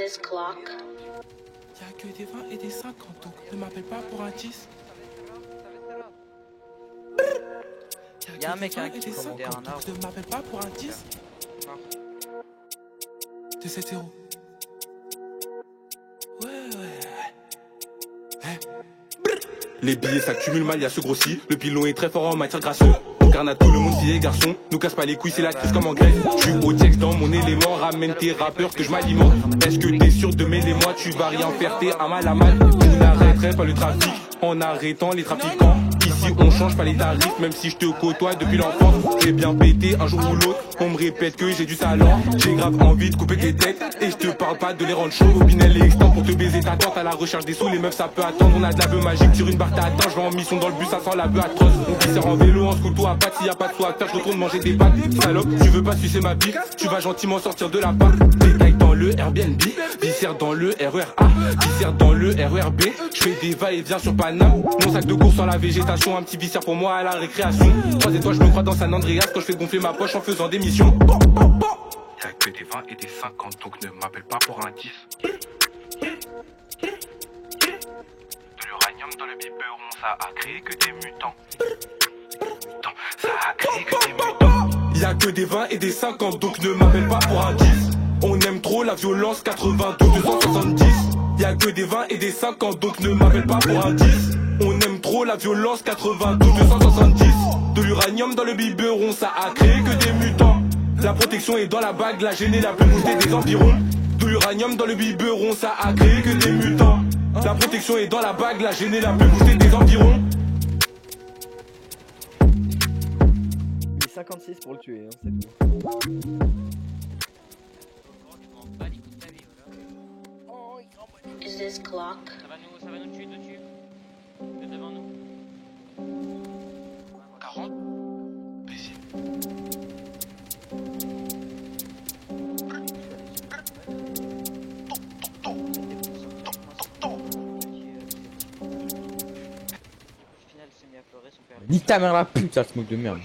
this clock? Y'a que des 20 et des 50, donc ne m'appelle pas pour un 10. Y'a un mec qui qui commande un arbre. Ne m'appelle pas pour un 10. 2-7-0. Ouais. Les billets s'accumulent mal, y'a ce grossi. Le pilon est très fort en matière grasseuse. On carne à tout le monde, filles et garçons. Nous casse pas les couilles, c'est la crise comme en Grèce. Je suis au texte dans mon élément. Ramène tes rappeurs que je m'alimente. Est-ce que t'es sûr de mêler moi? Tu vas rien faire, t'es un mal à mal. On n'arrêterait pas le trafic en arrêtant les trafiquants. Ici on change pas les tarifs, même si je te côtoie depuis l'enfance. J'ai bien pété un jour ou l'autre. On me répète que j'ai du talent. J'ai grave envie de couper tes têtes. Et je te parle pas de les rendre chauds. Au Pinel et extant pour te baiser ta tante. À la recherche des sous, les meufs ça peut attendre. On a de la bœuf magique sur une barre t'attends. Je vais en mission dans le bus, ça sent la bœuf atroce. On glisse en vélo, en scooter à pattes. S'il y a pas de sous à faire, je retourne manger des pâtes. Salope, tu veux pas sucer ma bite? Tu vas gentiment sortir de la part. Détail dans le Airbnb, viscère dans le RERA, viscère dans le RERB. Je fais des va-et-vient sur Paname. Mon sac de course sans la végétation, un petit viscère pour moi à la récréation. 3 étoiles, je me crois dans San Andreas quand je fais gonfler ma poche en faisant des missions. Y'a que des 20 et des 50, donc ne m'appelle pas pour un 10. De l'uranium dans le biberon, ça a créé que des mutants. Ça a créé que des mutants. Y'a que des 20 et des 50, donc ne m'appelle pas pour un 10. On aime trop la violence, 92, 270. Y'a que des 20 et des 50, donc ne m'appelle pas pour un 10. On aime trop la violence, 92, 270. De l'uranium dans le biberon, ça a créé que des mutants. La protection est dans la bague, la gênée la plus boostée des environs. De l'uranium dans le biberon, ça a créé que des mutants. La protection est dans la bague, la gênée la plus boostée des environs. 56 pour le tuer, hein, c'est tout. Is this clock? Ça va nous tuer dessus. De devant nous. 40. Paisible. Nique ta mère la pute, ça se moque de merde.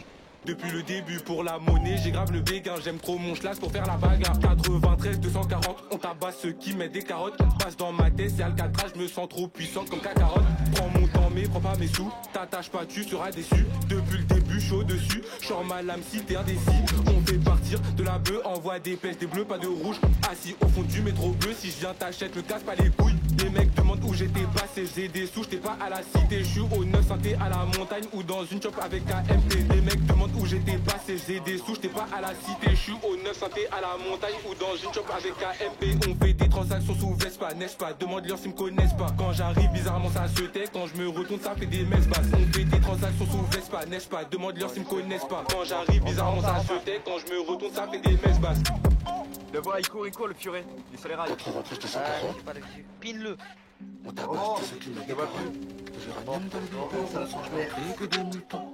Depuis le début pour la monnaie, j'ai grave le béguin. J'aime trop mon schlass pour faire la bagarre. 93, 240, on tabasse ceux qui mettent des carottes. Passe dans ma tête, c'est Alcatraz, je me sens trop puissant comme Kakarot. Prends mon temps mais prends pas mes sous. T'attaches pas, tu seras déçu. Depuis le début, chaud dessus. J'sors ma lame si t'es indécis. On fait partir de la bœuf, envoie des pêches, des bleus, pas de rouge. Assis au fond du métro bleu, si je viens t'achète, me casse pas les couilles. Les mecs demandent où j'étais passé, j'ai des sous, j'étais pas à la cité. Je suis au 9 santé à la montagne ou dans une chop avec KMP. Les mecs demandent où j'étais passé, j'ai des sous, j'étais pas à la cité. Je suis au 9 santé à la montagne ou dans une chop avec KMP. On fait des transactions sous Vespa, n'est-ce pas? Demande-leur s'ils me connaissent pas. Quand j'arrive, bizarrement ça se tait. Quand je me retourne, ça fait des messes basses. On fait des transactions sous Vespa, n'est-ce pas? Demande-leur s'ils me connaissent pas. Quand j'arrive, bizarrement ça se tait. Quand je me retourne, ça fait des messes basses. Le voilà, il court le furet. Il est sur les rails. J'ai pas dessus. Pine-le. On tabasse ceux qui mettent des carottes. De l'uranium dans le biberon, ça a créé que des mutants.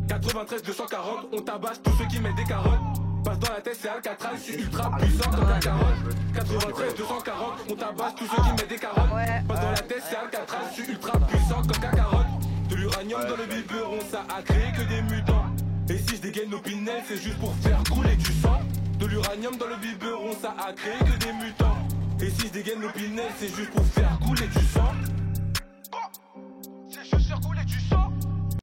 93, 240, on tabasse tous ceux qui mettent des carottes. Passe dans la tête, c'est Alcatraz, je suis ultra puissant comme la carotte. 93, 240, on tabasse tous ceux qui mettent des carottes. Passe dans la tête, c'est Alcatraz, je suis ultra puissant comme la carotte. De l'uranium dans le biberon, ça a créé que des mutants. Et si je dégaine nos pinels, c'est juste pour faire couler du sang. De l'uranium dans le biberon, ça a créé que des mutants. Et si je dégaine nos pinels, c'est juste pour faire couler du sang.